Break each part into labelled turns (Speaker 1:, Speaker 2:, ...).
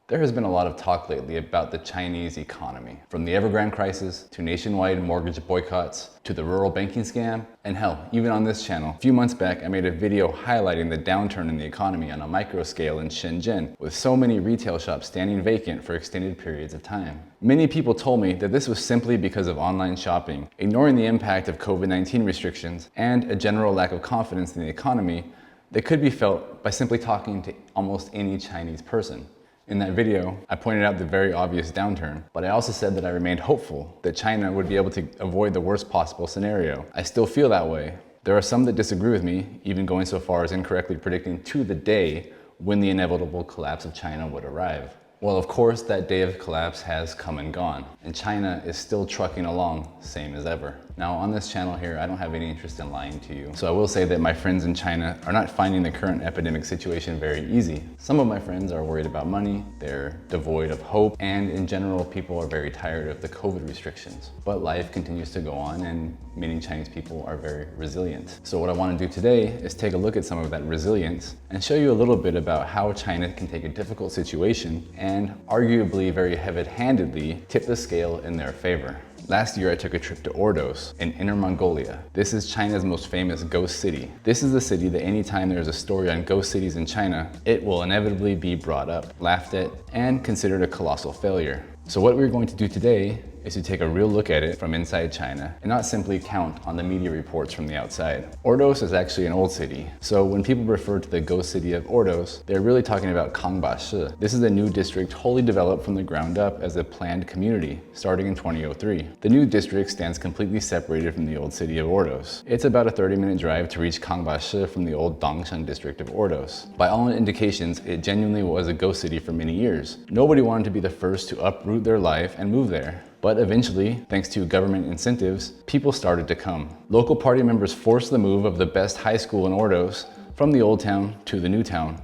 Speaker 1: There has been a lot of talk lately about the Chinese economy, from the Evergrande crisis to nationwide mortgage boycotts to the rural banking scam, and hell, even on this channel. A few months back, I made a video highlighting the downturn in the economy on a micro scale in Shenzhen, with so many retail shops standing vacant for extended periods of time. Many people told me that this was simply because of online shopping, ignoring the impact of COVID-19 restrictions and a general lack of confidence in the economy that could be felt by simply talking to almost any Chinese person. In that video, I pointed out the very obvious downturn, but I also said that I remained hopeful that China would be able to avoid the worst possible scenario. I still feel that way. There are some that disagree with me, even going so far as incorrectly predicting to the day when the inevitable collapse of China would arrive. Well, of course, that day of collapse has come and gone, and China is still trucking along, same as ever. Now, on this channel here, I don't have any interest in lying to you, so I will say that my friends in China are not finding the current epidemic situation very easy. Some of my friends are worried about money, they're devoid of hope, and in general, people are very tired of the COVID restrictions. But life continues to go on, and many Chinese people are very resilient. So what I want to do today is take a look at some of that resilience and show you a little bit about how China can take a difficult situation and arguably very heavy-handedly tip the scale in their favor. Last year, I took a trip to Ordos in Inner Mongolia. This is China's most famous ghost city. This is the city that anytime there's a story on ghost cities in China, it will inevitably be brought up, laughed at, and considered a colossal failure. So what we're going to do today is to take a real look at it from inside China and not simply count on the media reports from the outside. Ordos is actually an old city, so when people refer to the ghost city of Ordos, they're really talking about Kangba-shi. This is a new district wholly developed from the ground up as a planned community, starting in 2003. The new district stands completely separated from the old city of Ordos. It's about a 30-minute drive to reach Kangba-shi from the old Dongshan district of Ordos. By all indications, it genuinely was a ghost city for many years. Nobody wanted to be the first to uproot their life and move there. But eventually, thanks to government incentives, people started to come. Local party members forced the move of the best high school in Ordos from the old town to the new town,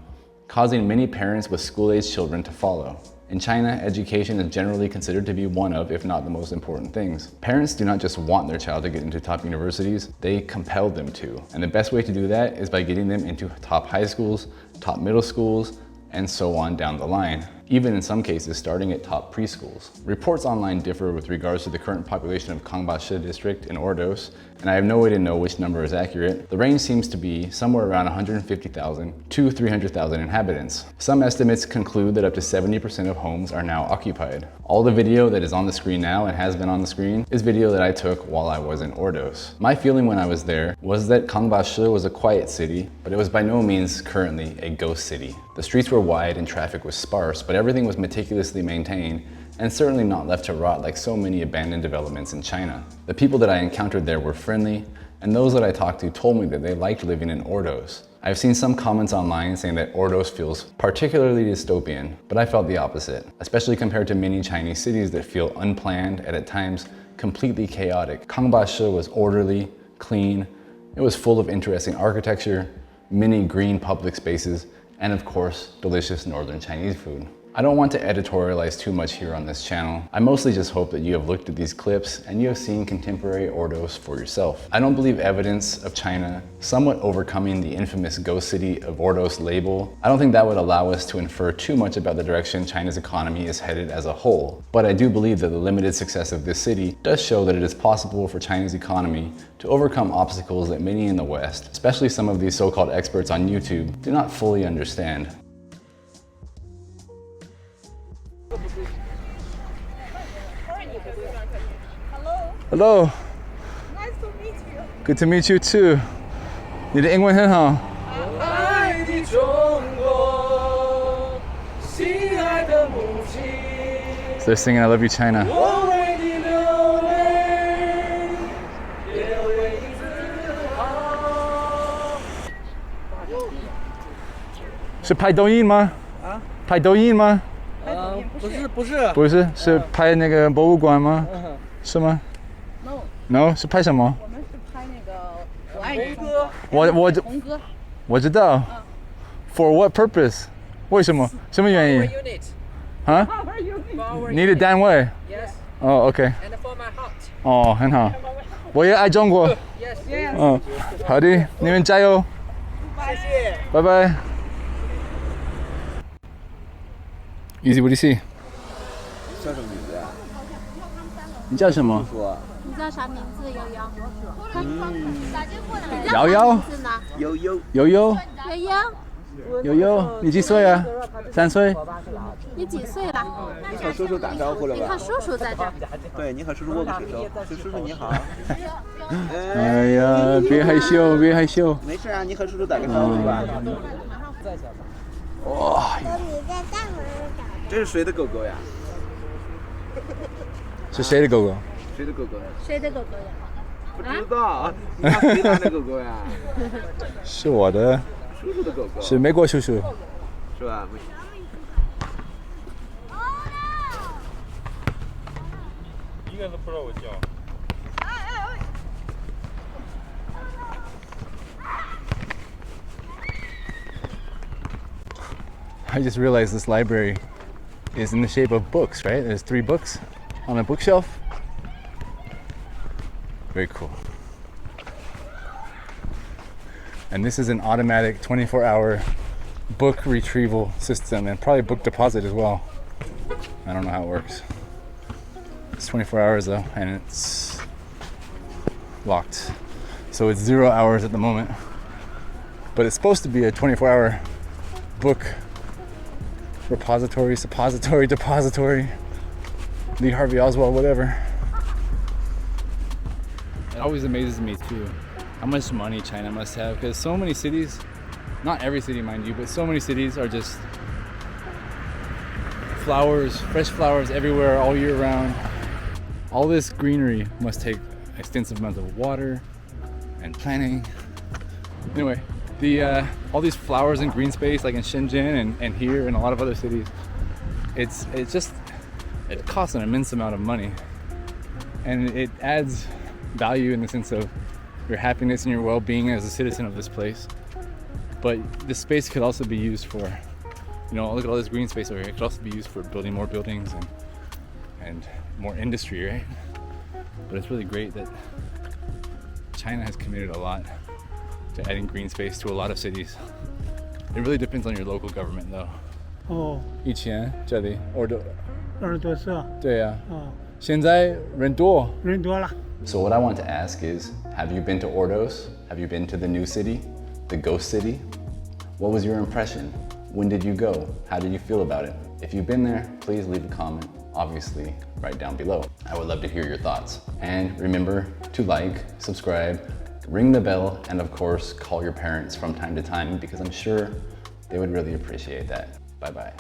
Speaker 1: causing many parents with school-aged children to follow. In China, education is generally considered to be one of, if not the most important things. Parents do not just want their child to get into top universities, they compel them to. And the best way to do that is by getting them into top high schools, top middle schools, and so on down the line, even in some cases starting at top preschools. Reports online differ with regards to the current population of Kangba-shi district in Ordos, and I have no way to know which number is accurate. The range seems to be somewhere around 150,000 to 300,000 inhabitants. Some estimates conclude that up to 70% of homes are now occupied. All the video that is on the screen now and has been on the screen is video that I took while I was in Ordos. My feeling when I was there was that Kangba-shi was a quiet city, but it was by no means currently a ghost city. The streets were wide and traffic was sparse, but everything was meticulously maintained and certainly not left to rot like so many abandoned developments in China. The people that I encountered there were friendly, and those that I talked to told me that they liked living in Ordos. I've seen some comments online saying that Ordos feels particularly dystopian, but I felt the opposite, especially compared to many Chinese cities that feel unplanned and at times completely chaotic. Kangba-shi was orderly, clean, it was full of interesting architecture, many green public spaces, and of course, delicious northern Chinese food. I don't want to editorialize too much here on this channel. I mostly just hope that you have looked at these clips and you have seen contemporary Ordos for yourself. I don't believe evidence of China somewhat overcoming the infamous ghost city of Ordos label. I don't think that would allow us to infer too much about the direction China's economy is headed as a whole. But I do believe that the limited success of this city does show that it is possible for China's economy to overcome obstacles that many in the West, especially some of these so-called experts on YouTube, do not fully understand.
Speaker 2: Hello.
Speaker 3: Nice to meet you.
Speaker 2: Good to meet you too. 你的英文很好。
Speaker 3: 爱的中国，亲爱的母亲。
Speaker 2: So they're singing I Love You China.
Speaker 3: 我为你流泪，也为你自豪。
Speaker 2: 是拍抖音吗？
Speaker 4: 啊？
Speaker 2: 拍抖音吗？
Speaker 4: 不是，
Speaker 2: 是拍那个博物馆吗？是吗 ？No， 是拍什么？
Speaker 5: 我们是拍那个《我爱你》红歌。
Speaker 2: 我知道。For what purpose？ 为什么？什么原因？啊？你的单位
Speaker 4: Yes.
Speaker 2: 哦 ，OK。
Speaker 4: And for my heart.
Speaker 2: 哦，很好。我也爱中国。
Speaker 4: Yes.
Speaker 2: 嗯，好的，你们加油。
Speaker 4: 谢谢。
Speaker 2: 拜拜。Easy, what do you see?
Speaker 3: 叫什么名字呀？
Speaker 2: 你叫什么？
Speaker 3: 说
Speaker 5: 你叫啥名字？悠悠。
Speaker 2: 瑶瑶。
Speaker 5: 名字呢？
Speaker 3: 悠悠。
Speaker 2: 悠悠。
Speaker 5: 悠悠。
Speaker 2: 悠悠，你几岁啊？3岁。
Speaker 5: 你几岁了？
Speaker 3: 你和叔叔打招呼了吧？
Speaker 5: 你和叔叔在这儿。
Speaker 3: 对，你和叔叔握个手，说叔叔你好。
Speaker 2: 哎呀，别害羞，别害羞。
Speaker 3: 没事啊，你和叔叔打个招呼吧。
Speaker 2: 哇，
Speaker 3: 这是谁的狗狗呀？
Speaker 2: 是谁的狗狗？
Speaker 3: 谁的狗狗呀？
Speaker 5: 谁的狗狗呀？
Speaker 3: 不知道，你看谁家的狗狗呀？
Speaker 2: 是我的，
Speaker 3: 叔叔的狗狗。
Speaker 2: 是美国叔叔。
Speaker 3: 是吧？
Speaker 6: 一个都不知道我叫。
Speaker 2: I just realized this library is in the shape of books, right? There's 3 books on a bookshelf. Very cool. And this is an automatic 24-hour book retrieval system and probably book deposit as well. I don't know how it works. It's 24 hours though, and it's locked. So it's 0 hours at the moment. But it's supposed to be a 24-hour book repository, suppository, depository, Lee Harvey Oswald, whatever. It always amazes me too how much money China must have, because so many cities, not every city mind you, but so many cities are just flowers, fresh flowers everywhere all year round. All this greenery must take extensive amounts of water and planning. Anyway, all these flowers and green space, like in Shenzhen and here and a lot of other cities, it costs an immense amount of money, and it adds value in the sense of your happiness and your well-being as a citizen of this place. But this space could also be used for, look at all this green space over here. It could also be used for building more buildings and more industry, right? But it's really great that China has committed a lot to adding green space to a lot of cities. It really depends on your local government though.
Speaker 7: 哦，
Speaker 2: 以前这里 Ordos
Speaker 7: 耳朵是吧？
Speaker 2: 对啊，
Speaker 7: 哦，
Speaker 2: 现在人多。
Speaker 7: 人多了。
Speaker 1: So what I want to ask is, have you been to Ordos? Have you been to the new city, the ghost city? What was your impression? When did you go? How did you feel about it? If you've been there, please leave a comment, obviously right down below. I would love to hear your thoughts. And remember to like, subscribe, ring the bell, and of course, call your parents from time to time because I'm sure they would really appreciate that. Bye-bye.